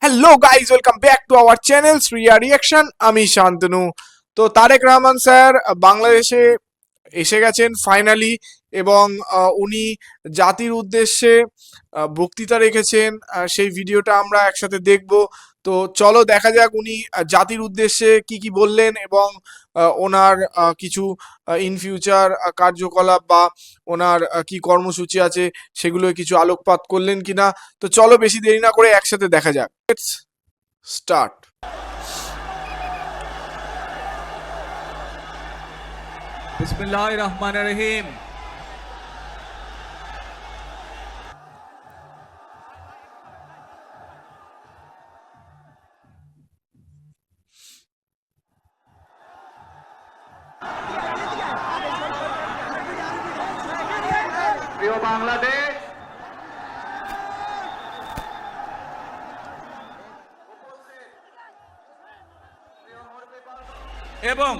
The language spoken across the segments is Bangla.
Hello guys, welcome back to our channel Shriya reaction. আমি শান্তনু। তো তারেক রহমান স্যার বাংলাদেশে এসে গেছেন ফাইনালি, এবং উনি জাতির উদ্দেশ্যে বক্তৃতা রেখেছেন। সেই ভিডিওটা আমরা একসাথে দেখব। তো চলো দেখা যাক উনি জাতির উদ্দেশ্যে কি কি বললেন, এবং ওনার কিছু ইন ফিউচার কার্যকলাপ বা ওনার কি কর্মসূচি আছে সেগুলো কিছু আলোকপাত করলেন কিনা। তো চলো বেশি দেরি না করে একসাথে দেখা যাক। Let's start. বিসমিল্লাহির রহমানির রহিম। প্রিয় বাংলাদেশ, এবং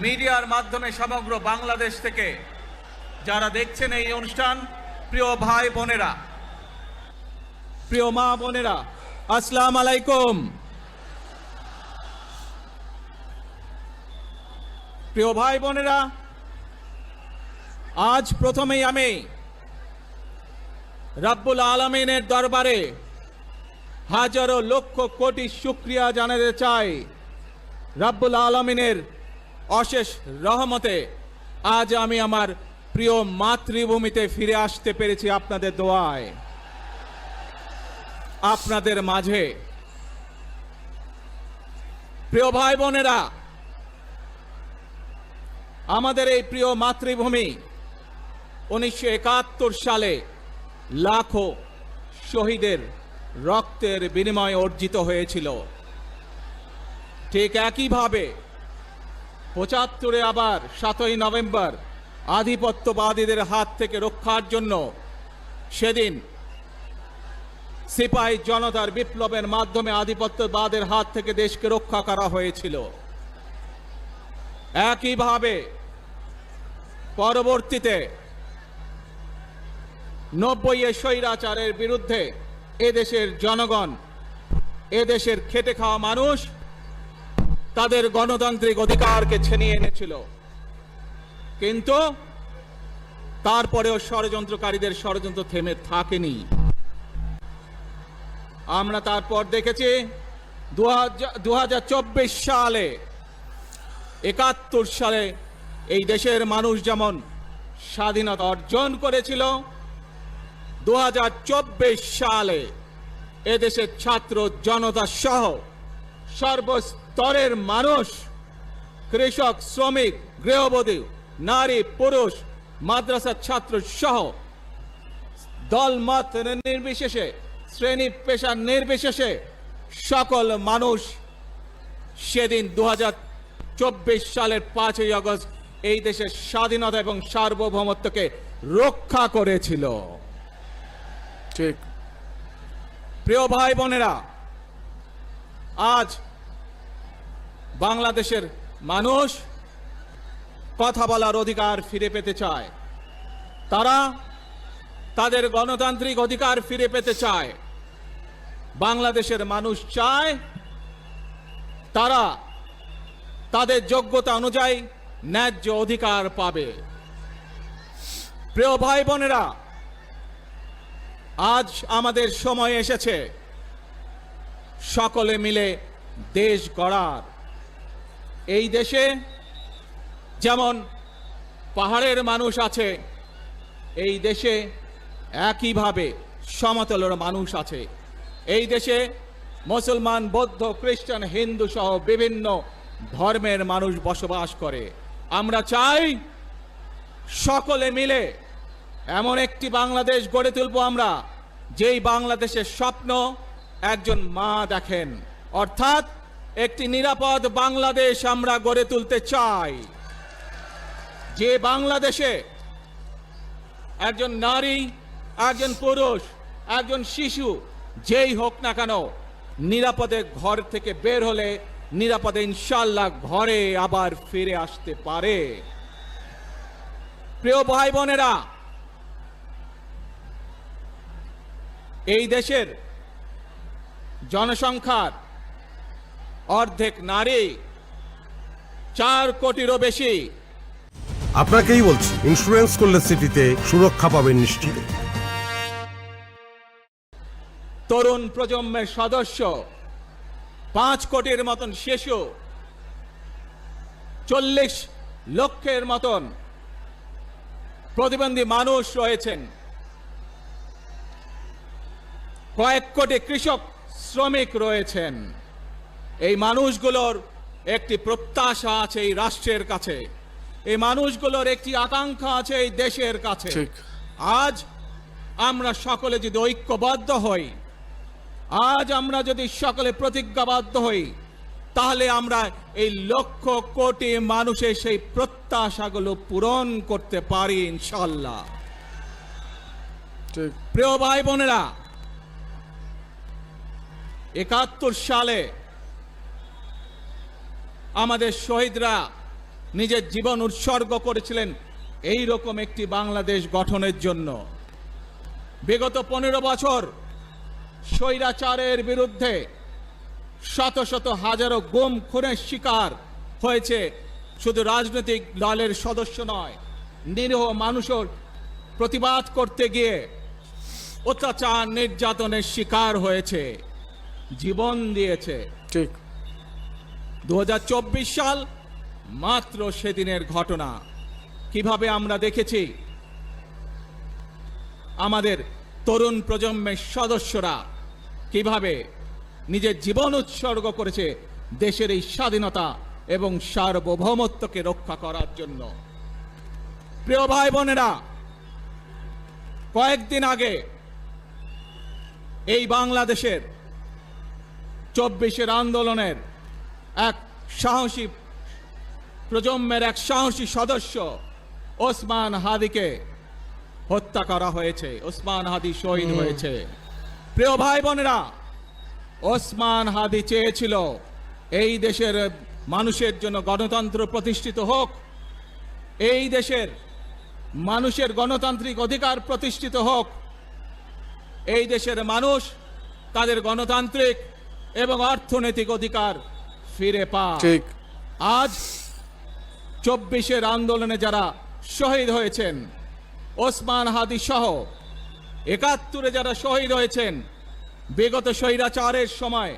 মিডিয়ার মাধ্যমে সমগ্র বাংলাদেশ থেকে যারা দেখছেন এই অনুষ্ঠান, প্রিয় ভাই বোনেরা, প্রিয় মা বোনেরা, আসসালামু আলাইকুম। প্রিয় ভাই বোনেরা, আজ প্রথমেই আমি রব্বুল আলামিনের দরবারে হাজারো লক্ষ কোটি শুকরিয়া জানাতে চাই। রব্বুল আলামিনের অশেষ রহমতে আজ আমি আমার প্রিয় মাতৃভূমিতে ফিরে আসতে পেরেছি আপনাদের দোয়ায়, আপনাদের মাঝে। প্রিয় ভাই বোনেরা, আমাদের এই প্রিয় মাতৃভূমি 1971 সালে লাখো শহীদের রক্তের বিনিময়ে অর্জিত হয়েছিল। ঠিক একইভাবে 75-এ আবার 7ই নভেম্বর আধিপত্যবাদীদের হাত থেকে রক্ষার জন্য সেদিন সিপাহী জনতার বিপ্লবের মাধ্যমে আধিপত্যবাদের হাত থেকে দেশকে রক্ষা করা হয়েছিল। একইভাবে পরবর্তীতে 90-এ স্বৈরাচারের বিরুদ্ধে এদেশের জনগণ, এদেশের খেটে খাওয়া মানুষ তাদের গণতান্ত্রিক অধিকারকে ছিনিয়ে এনেছিল। কিন্তু তারপরেও ষড়যন্ত্রকারীদের ষড়যন্ত্র থেমে থাকেনি। আমরা তারপর দেখেছি 2024 সালে, 71 সালে এই দেশের মানুষ যেমন স্বাধীনতা অর্জন করেছিল, 2024 সালে এদেশের ছাত্র জনতা সহ সর্বস্তরের মানুষ, কৃষক, শ্রমিক, গৃহবধূ, নারী, পুরুষ, মাদ্রাসার ছাত্র সহ দলমত নির্বিশেষে, শ্রেণী পেশা নির্বিশেষে সকল মানুষ সেদিন 2024 সালের 5ই আগস্ট এই দেশের স্বাধীনতা এবং সার্বভৌমত্বকে রক্ষা করেছিল। ঠিক। প্রিয় ভাই বোনেরা, আজ বাংলাদেশের মানুষ কথা বলার অধিকার ফিরে পেতে চায়। তারা তাদের গণতান্ত্রিক অধিকার ফিরে পেতে চায়। বাংলাদেশের মানুষ চায় তারা তাদের যোগ্যতা অনুযায়ী ন্যায্য অধিকার পাবে। প্রিয় ভাই বোনেরা, আজ আমাদের সময় এসেছে সকলে মিলে দেশ গড়ার। এই দেশে যেমন পাহাড়ের মানুষ আছে, এই দেশে একইভাবে সমতলের মানুষ আছে। এই দেশে মুসলমান, বৌদ্ধ, খ্রিস্টান, হিন্দু সহ বিভিন্ন ধর্মের মানুষ বসবাস করে। আমরা চাই সকলে মিলে এমন একটি বাংলাদেশ গড়ে তুলব আমরা, যেই বাংলাদেশের স্বপ্ন একজন মা দেখেন, অর্থাৎ একটি নিরাপদ বাংলাদেশ আমরা গড়ে তুলতে চাই। যে বাংলাদেশে একজন নারী, একজন পুরুষ, একজন শিশু যেই হোক না কেন, নিরাপদে ঘর থেকে বের হলে নিরাপদে ইনশাআল্লাহ ঘরে আবার ফিরে আসতে পারে। প্রিয় ভাই বোনেরা, এই দেশের জনসংখ্যার অর্ধেক নারী, 4 কোটিরও বেশি। আপনাকেই বলছি, ইন্স্যুরেন্স করলে সিটিতে সুরক্ষা পাবেন নিশ্চিত। তরুণ প্রজন্মের সদস্য 5 কোটির মতন শিশু, 40 লক্ষের মতন প্রতিবন্ধী মানুষ রয়েছেন, কয়েক কোটি কৃষক শ্রমিক রয়েছেন। এই মানুষগুলোর একটি প্রত্যাশা আছে এই রাষ্ট্রের কাছে, এই মানুষগুলোর একটি আকাঙ্ক্ষা আছে এই দেশের কাছে। ঠিক। আজ আমরা সকলে যদি ঐক্যবদ্ধ হই, আজ আমরা যদি সকলে প্রতিজ্ঞাবদ্ধ হই, তাহলে আমরা এই লক্ষ কোটি মানুষের সেই প্রত্যাশাগুলো পূরণ করতে পারি ইনশাআল্লাহ। ঠিক। প্রিয় ভাই বোনেরা, 71 সালে আমাদের শহীদরা নিজের জীবন উৎসর্গ করেছিলেন এই রকম একটি বাংলাদেশ গঠনের জন্য। বিগত 15 বছর স্বৈরাচারের বিরুদ্ধে শত শত হাজারো গুম খুনের শিকার হয়েছে শুধু রাজনৈতিক দলের সদস্য নয়, নিরীহ মানুষের প্রতিবাদ করতে গিয়ে অত্যাচার নির্যাতনের শিকার হয়েছে, জীবন দিয়েছে। ঠিক। 2024 সাল মাত্র সেদিনের ঘটনা। কিভাবে আমরা দেখেছি আমাদের তরুণ প্রজন্মের সদস্যরা কিভাবে নিজের জীবন উৎসর্গ করেছে দেশের এই স্বাধীনতা এবং সার্বভৌমত্বকে রক্ষা করার জন্য। প্রিয় ভাই বোনেরা, কয়েকদিন আগে এই বাংলাদেশের 24-এর আন্দোলনের এক সাহসী প্রজন্মের এক সাহসী সদস্য ওসমান হাদিকে হত্যা করা হয়েছে, ওসমান হাদি শহীদ হয়েছে। প্রিয় ভাই বোনেরা, ওসমান হাদি চেয়েছিল এই দেশের মানুষের জন্য গণতন্ত্র প্রতিষ্ঠিত হোক, এই দেশের মানুষের গণতান্ত্রিক অধিকার প্রতিষ্ঠিত হোক, এই দেশের মানুষ তাদের গণতান্ত্রিক এবং অর্থনৈতিক অধিকার ফিরে পায়। ঠিক। আজ 24-এর আন্দোলনে যারা শহীদ হয়েছেন, ওসমান হাদি সহ 71-এ যারা শহীদ হয়েছেন, বিগত স্বৈরাচারের সময়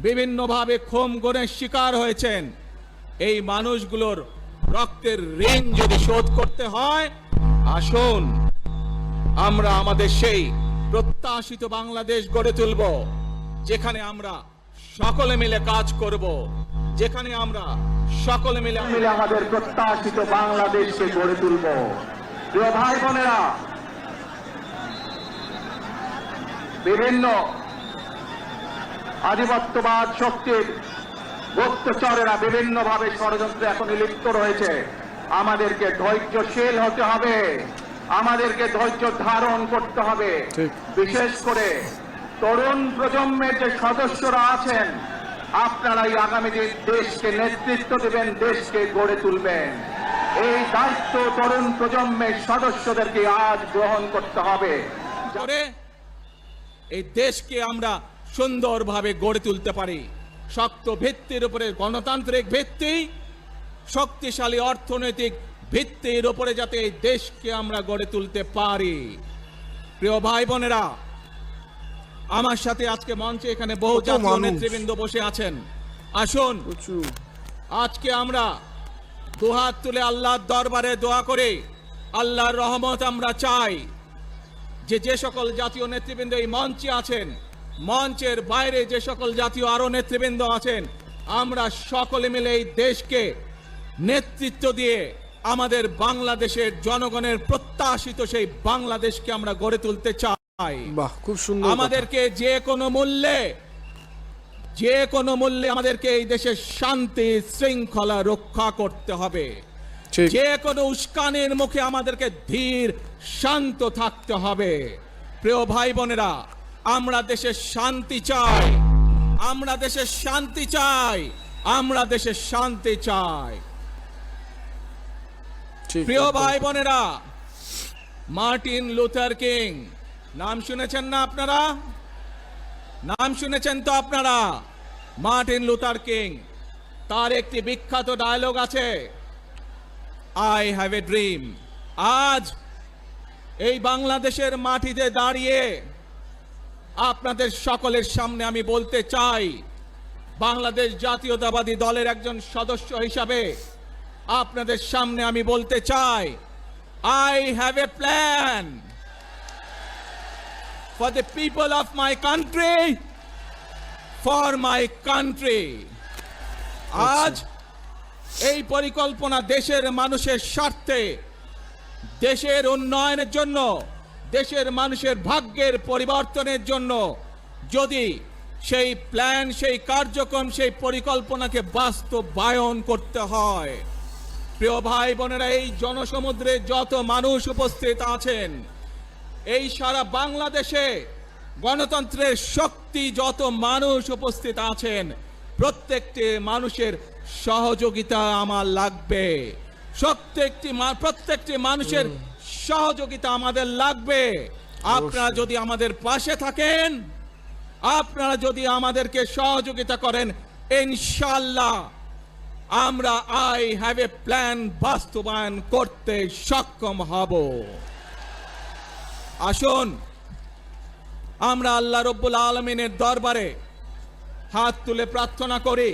বিভিন্নভাবে খুন গুমের শিকার হয়েছেন, এই মানুষগুলোর রক্তের ঋণ যদি শোধ করতে হয়, আসুন আমরা আমাদের সেই প্রত্যাশিত বাংলাদেশ গড়ে তুলব, যেখানে আমরা সকলে মিলে কাজ করব, যেখানে আমরা সকলে মিলে আমাদের প্রত্যাশিত বাংলাদেশকে গড়ে তুলব। প্রিয় ভাই বোনেরা, বিভিন্ন আধিপত্যবাদ শক্তির গুপ্তচরেরা বিভিন্নভাবে ষড়যন্ত্রে এখন লিপ্ত রয়েছে। আমাদেরকে ধৈর্যশীল হতে হবে, আমাদেরকে ধৈর্য ধারণ করতে হবে। ঠিক। বিশেষ করে তরুণ প্রজন্মের যে সদস্যরা আছেন, আপনারাই আগামী দিন দেশকে নেতৃত্ব দেবেন, দেশকে গড়ে তুলবেন। এই দায়িত্ব তরুণ প্রজন্মের সদস্যদেরকে আজ গ্রহণ করতে হবে। করে এই দেশকে আমরা সুন্দরভাবে গড়ে তুলতে পারি। শক্ত ভিত্তির উপরে গণতান্ত্রিক ভিত্তি, শক্তিশালী অর্থনৈতিক ভিত্তির উপরে যাতে এই দেশকে আমরা গড়ে তুলতে পারি। প্রিয় ভাই বোনেরা, আমার সাথে আজকে মঞ্চে এখানে বহু কত জাতীয় মানুষ। নেতৃবৃন্দ বসে আছেন। আসুন প্রচুর। আজকে আমরা দুহাত তুলে আল্লাহর দরবারে দোয়া করে আল্লাহর রহমত আমরা চাই যে সকল জাতীয় নেতৃবৃন্দ এই মঞ্চে আছেন, মঞ্চের বাইরে যে সকল জাতীয় আরো নেতৃবৃন্দ আছেন, আমরা সকলে মিলে এই দেশকে নেতৃত্ব দিয়ে আমাদের বাংলাদেশের জনগণের প্রত্যাশিত সেই বাংলাদেশকে আমরা গড়ে তুলতে চাই। বাহ, খুব সুন্দর। আমাদেরকে যে কোনো মূল্যে আমাদেরকে এই দেশের শান্তি শৃঙ্খলা রক্ষা করতে হবে। ঠিক। যে কোনো উস্কানির মুখে আমাদেরকে ধীর শান্ত থাকতে হবে। প্রিয় ভাই বোনেরা, আমরা দেশের শান্তি চাই, আমরা দেশের শান্তি চাই, আমরা দেশের শান্তি চাই। ঠিক। প্রিয় ভাই বোনেরা, মার্টিন লুথার কিং নাম শুনেছেন না আপনারা? নাম শুনেছেন তো আপনারা, মার্টিন লুথার কিং। তার একটি বিখ্যাত ডায়লগ আছে, আই হ্যাভ এ ড্রিম। আজ এই বাংলাদেশের মাটিতে দাঁড়িয়ে আপনাদের সকলের সামনে আমি বলতে চাই, বাংলাদেশ জাতীয়তাবাদী দলের একজন সদস্য হিসাবে আপনাদের সামনে আমি বলতে চাই, I have a plan for the people of my country, for my country. আজ এই পরিকল্পনা দেশের মানুষের স্বার্থে, দেশের উন্নয়নের জন্য, দেশের মানুষের ভাগ্যের পরিবর্তনের জন্য যদি সেই প্ল্যান, সেই কার্যক্রম, সেই পরিকল্পনাকে বাস্তবায়ন করতে হয়, প্রিয় ভাই বোনেরা, এই জনসমুদ্রে যত মানুষ উপস্থিত আছেন, এই সারা বাংলাদেশে গণতন্ত্রের শক্তি যত মানুষ উপস্থিত আছেন, প্রত্যেকটি মানুষের সহযোগিতা আমার লাগবে। প্রত্যেকটি মানুষের সহযোগিতা আমাদের লাগবে। আপনারা যদি আমাদের পাশে থাকেন, আপনারা যদি আমাদেরকে সহযোগিতা করেন, ইনশাআল্লাহ আমরা আই হ্যাভ এ প্ল্যান বাস্তবায়ন করতে সক্ষম হব। আসুন আমরা আল্লাহ রব্বুল আলামিনের দরবারে হাত তুলে প্রার্থনা করি,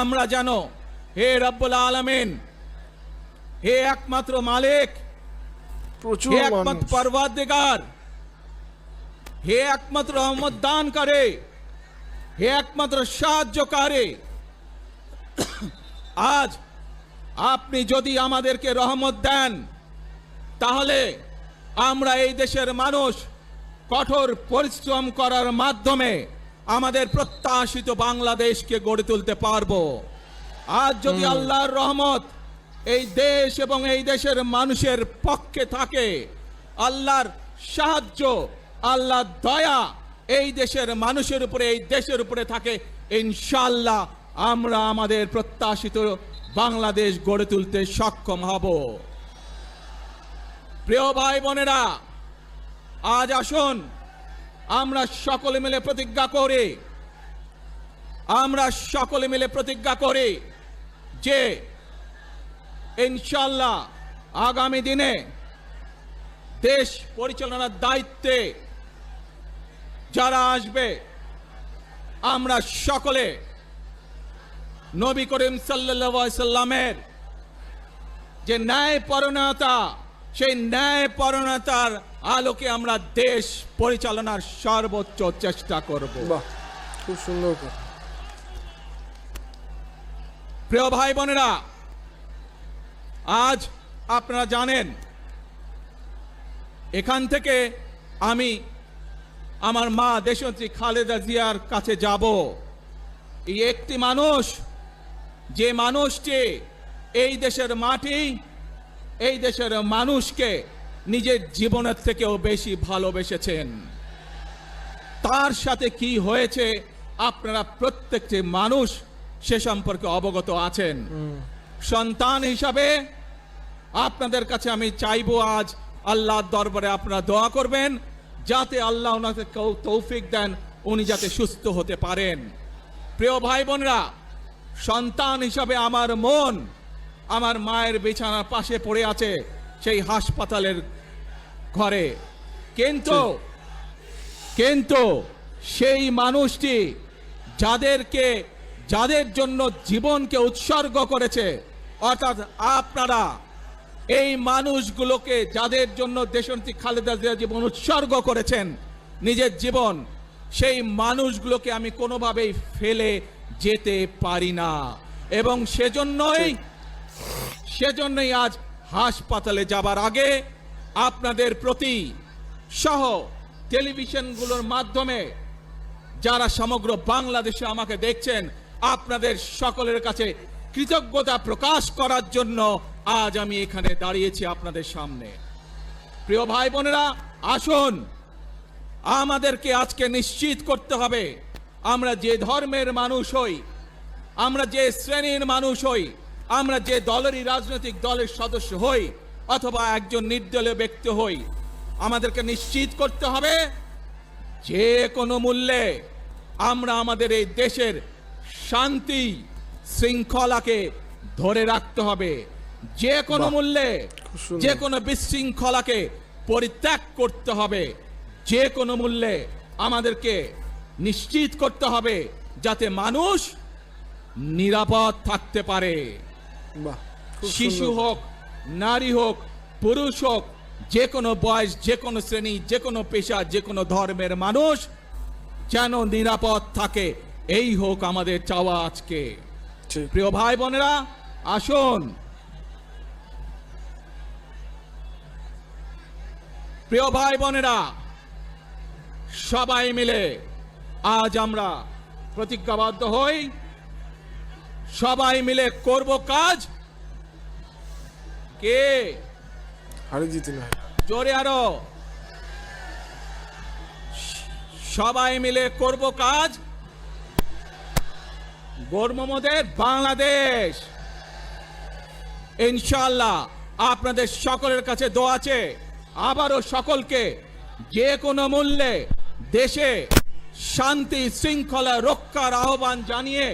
আমরা যেন, হে রব্বুল আলামিন, হে একমাত্র মালিক, প্রচুর হে একমাত্র মানুষ। পরওয়ারদিগার, হে একমাত্র রহমত দানকারী, হে একমাত্র সাহায্যকারী, আজ আপনি যদি আমাদেরকে রহমত দেন, তাহলে আমরা এই দেশের মানুষ কঠোর পরিশ্রম করার মাধ্যমে আমাদের প্রত্যাশিত বাংলাদেশকে গড়ে তুলতে পারবো। আজ যদি আল্লাহর রহমত এই দেশ এবং এই দেশের মানুষের পক্ষে থাকে, আল্লাহর সাহায্য, আল্লাহর দয়া এই দেশের মানুষের উপরে, এই দেশের উপরে থাকে, ইনশাআল্লাহ আমরা আমাদের প্রত্যাশিত বাংলাদেশ গড়ে তুলতে সক্ষম হব। প্রিয় ভাই বোনেরা, আজ আসুন আমরা সকলে মিলে প্রতিজ্ঞা করি, আমরা সকলে মিলে প্রতিজ্ঞা করি যে ইনশাআল্লাহ আগামী দিনে দেশ পরিচালনার দায়িত্বে যারা আসবে, আমরা সকলে নবী করিম সাল্লাল্লাহু আলাইহি সাল্লামের যে ন্যায়পরায়ণতা, সেই ন্যায়পরায়ণতার আলোকে আমরা দেশ পরিচালনার সর্বোচ্চ চেষ্টা করব। বাহ, খুব সুন্দর কথা। প্রিয় ভাই বোনেরা, আজ আপনারা জানেন, এখান থেকে আমি আমার মা দেশনেত্রী খালেদা জিয়ার কাছে যাব। এই একটি মানুষ, যে মানুষটি এই দেশের মাটি, এই দেশের মানুষকে নিজের জীবনের থেকেও বেশি ভালোবেসেছেন। তার সাথে কি হয়েছে আপনারা প্রত্যেকটি মানুষ সে সম্পর্কে অবগত আছেন। সন্তান হিসাবে আপনাদের কাছে আমি চাইবো, আজ আল্লাহর দরবারে আপনারা দোয়া করবেন যাতে আল্লাহ ওনাকে তৌফিক দেন, উনি যাতে সুস্থ হতে পারেন। প্রিয় ভাই বোনরা, সন্তান হিসাবে আমার মন আমার মায়ের বিছানার পাশে পড়ে আছে সেই হাসপাতালের ঘরে, কিন্তু সেই মানুষটি যাদের জন্য জীবনকে উৎসর্গ করেছে, অর্থাৎ আপনারা এই মানুষগুলোকে, যাদের জন্য দেশনেত্রী খালেদা জিয়া জীবন উৎসর্গ করেছেন, নিজের জীবন, সেই মানুষগুলোকে আমি কোনোভাবেই ফেলে যেতে পারি না। এবং সেজন্যই আজ হাসপাতালে যাবার আগে আপনাদের প্রতি সহ টেলিভিশনগুলোর মাধ্যমে যারা সমগ্র বাংলাদেশে আমাকে দেখছেন, আপনাদের সকলের কাছে কৃতজ্ঞতা প্রকাশ করার জন্য আজ আমি এখানে দাঁড়িয়েছি আপনাদের সামনে। প্রিয় ভাই বোনেরা, আসুন আমাদেরকে আজকে নিশ্চিত করতে হবে, আমরা যে ধর্মের মানুষ হই, আমরা যে শ্রেণীর মানুষ হই, আমরা যে দলেরই রাজনৈতিক দলের সদস্য হই অথবা একজন নির্দলীয় ব্যক্তি হই, আমাদেরকে নিশ্চিত করতে হবে যে কোনো মূল্যে আমরা আমাদের এই দেশের শান্তি শৃঙ্খলাকে ধরে রাখতে হবে, যে কোনো মূল্যে সুন্দর। যে কোনো বিশৃঙ্খলাকে পরিত্যাগ করতে হবে, যে কোনো মূল্যে আমাদেরকে নিশ্চিত করতে হবে যাতে মানুষ নিরাপদ থাকতে পারে। বাহ, খুব শিশু সুন্দর। হোক, নারী হোক, পুরুষ হোক, যে কোনো বয়স, যে কোনো শ্রেণী, যে কোনো পেশা, যে কোনো ধর্মের মানুষ যেন নিরাপদ থাকে, এই হোক আমাদের চাওয়া আজকে। ঠিক। প্রিয় ভাই বোনেরা, আসুন প্রিয় ভাই বোনেরা, সবাই মিলে আজ আমরা প্রতিজ্ঞাবদ্ধ হই, সবাই মিলে করব কাজ। কে হারে জিতে নয়। জোরে আরো, সবাই মিলে করব কাজ, গর্ব মোদের বাংলাদেশ। ইনশাআল্লাহ আপনাদের সকলের কাছে দোয়া আছে, আবারও সকলকে যে কোনো মূল্যে দেশে শান্তি শৃঙ্খলা রক্ষার আহ্বান জানিয়ে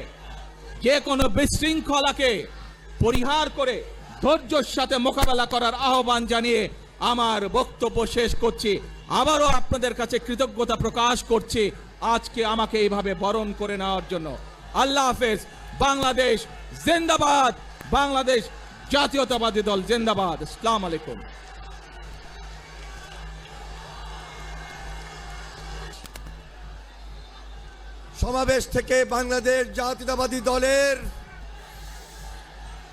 যে কোনো বিশৃঙ্খলাকে পরিহার করে ধৈর্যের সাথে মোকাবেলা করার আহ্বান জানিয়ে আমার বক্তব্য শেষ করছি। আবারও আপনাদের কাছে কৃতজ্ঞতা প্রকাশ করছি আজকে আমাকে এইভাবে বরণ করে নেওয়ার জন্য। আল্লাহ হাফেজ। বাংলাদেশ জিন্দাবাদ, বাংলাদেশ জাতীয়তাবাদী দল জিন্দাবাদ। আসসালামু আলাইকুম। সমাবেশ থেকে বাংলাদেশ জাতীয়তাবাদী দলের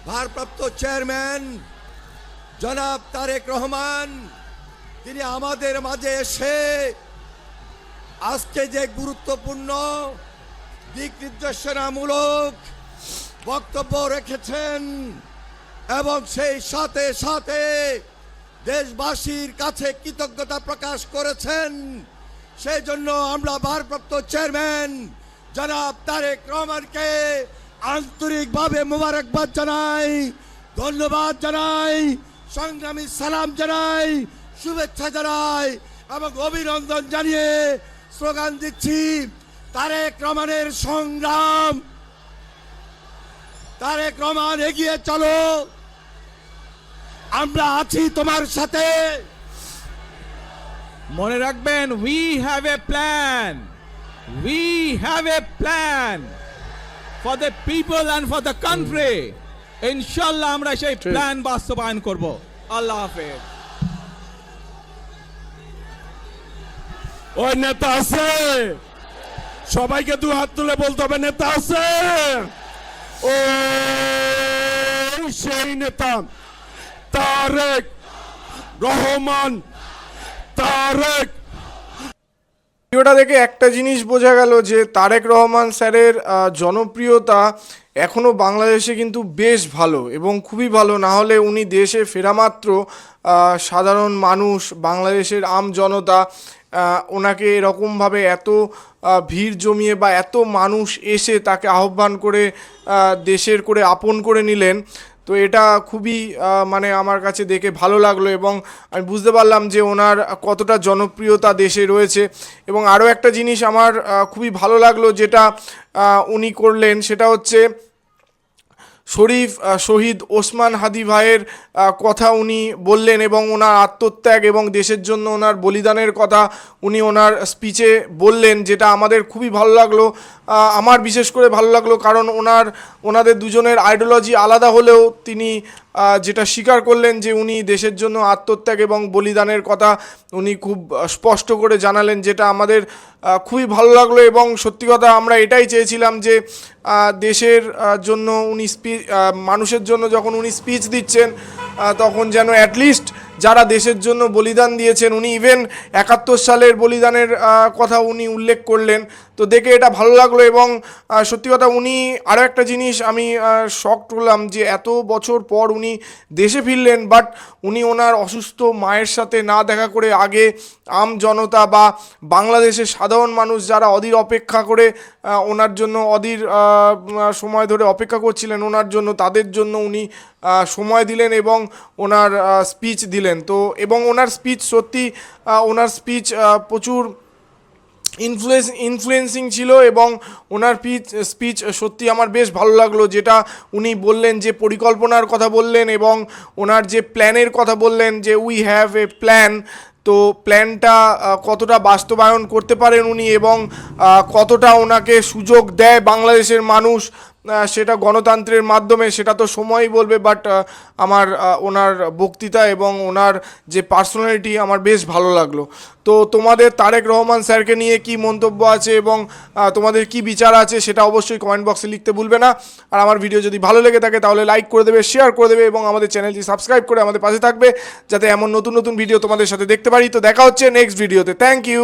ভারপ্রাপ্ত চেয়ারম্যান জনাব তারেক রহমান, তিনি আমাদের মাঝে এসে আজকে যে গুরুত্বপূর্ণ দিক নির্দেশনামূলক বক্তব্য রেখেছেন এবং সেই সাথে সাথে দেশবাসীর কাছে কৃতজ্ঞতা প্রকাশ করেছেন, সেই জন্য আমরা ভারপ্রাপ্ত চেয়ারম্যান জনাব তারেক রহমানকে আন্তরিকভাবে মোবারকবাদ জানাই, ধন্যবাদ জানাই, সংগ্রামী সালাম জানাই, শুভেচ্ছা জানাই এবং অভিনন্দন জানিয়ে স্লোগান দিচ্ছি, তারেক রহমানের সংগ্রাম, তারেক রহমান এগিয়ে চলো, আমরা আছি তোমার সাথে। মনে রাখবেন, we have a plan, we have a plan for the people and for the country. ইনশাল্লাহ আমরা সেই প্ল্যান বাস্তবায়ন করব। আল্লাহ হাফেজ। ওই নেতা আছে, সবাইকে দু হাত তুলে বলতে হবে নেতা আছে। ও সেই নেতা তারেক রহমান, তারেক। ভিডিওটা দেখে একটা জিনিস বোঝা গেল যে তারেক রহমান স্যারের জনপ্রিয়তা এখনো বাংলাদেশে কিন্তু বেশ ভালো এবং খুবই ভালো। না হলে উনি দেশে ফেরা মাত্র সাধারণ মানুষ, বাংলাদেশের আম জনতা ওনাকে এরকমভাবে এত ভিড় জমিয়ে বা এত মানুষ এসে তাকে আহ্বান করে দেশের করে আপন করে নিলেন। তো এটা খুবই মানে আমার কাছে দেখে ভালো লাগলো এবং আমি বুঝতে পারলাম যে ওনার কতটা জনপ্রিয়তা দেশে রয়েছে। এবং আরও একটা জিনিস আমার খুবই ভালো লাগলো যেটা উনি করলেন, সেটা হচ্ছে শহীদ ওসমান হাদি ভাইয়ের কথা উনি বললেন এবং ওনার আত্মত্যাগ এবং দেশের জন্য ওনার বলিদানের কথা উনি ওনার স্পিচে বললেন, যেটা আমাদের খুবই ভালো লাগলো। আমার বিশেষ করে ভালো লাগলো কারণ ওনাদের দুজনের আইডিওলজি আলাদা হলেও তিনি যেটা স্বীকার করলেন যে উনি দেশের জন্য আত্মত্যাগ এবং বলিদানের কথা উনি খুব স্পষ্ট করে জানালেন, যেটা আমাদের খুবই ভালো লাগলো। এবং সত্যি কথা আমরা এটাই চেয়েছিলাম যে দেশের জন্য উনি মানুষের জন্য যখন উনি স্পিচ দিচ্ছেন তখন যেন অ্যাটলিস্ট যারা দেশের জন্য বলিদান দিয়েছেন, উনি ইভেন 71 সালের বলিদানের কথা উনি উল্লেখ করলেন। তো দেখে এটা ভালো লাগলো। এবং সত্যি কথা উনি আরও একটা জিনিস আমি শকড হলাম যে এত বছর পর উনি দেশে ফিরলেন, বাট উনি ওনার অসুস্থ মায়ের সাথে না দেখা করে আগে আম জনতা বা বাংলাদেশের সাধারণ মানুষ যারা অধীর অপেক্ষা করে ওনার জন্য সময় ধরে অপেক্ষা করছিলেন ওনার জন্য, তাদের জন্য উনি সময় দিলেন এবং ওনার স্পিচ দিলেন। তো এবং ওনার স্পিচ সত্যি ওনার স্পিচ প্রচুর ইনফ্লুয়েন্সিং ছিল এবং ওনার স্পিচ সত্যি আমার বেশ ভালো লাগলো, যেটা উনি বললেন যে পরিকল্পনার কথা বললেন এবং ওনার যে প্ল্যানের কথা বললেন যে উই হ্যাভ এ প্ল্যান। তো প্ল্যানটা কতটা বাস্তবায়ন করতে পারেন উনি এবং কতটা ওনাকে সুযোগ দেয় বাংলাদেশের মানুষ সেটা গণতন্ত্রের মাধ্যমে, সেটা তো সময়ই বলবে। বাট আমার ওনার বক্তৃতা এবং ওনার যে পার্সোনালিটি আমার বেশ ভালো লাগলো। তো তোমাদের তারেক রহমান স্যারকে নিয়ে কি মন্তব্য আছে এবং তোমাদের কি বিচার আছে সেটা অবশ্যই কমেন্ট বক্সে লিখতে ভুলবে না। আর আমার ভিডিও যদি ভালো লেগে থাকে তাহলে লাইক করে দেবে, শেয়ার করে দেবে এবং আমাদের চ্যানেলটি সাবস্ক্রাইব করে আমাদের পাশে থাকবে, যাতে এমন নতুন নতুন ভিডিও তোমাদের সাথে দেখতে পারি। তো দেখা হচ্ছে নেক্সট ভিডিওতে। Thank you.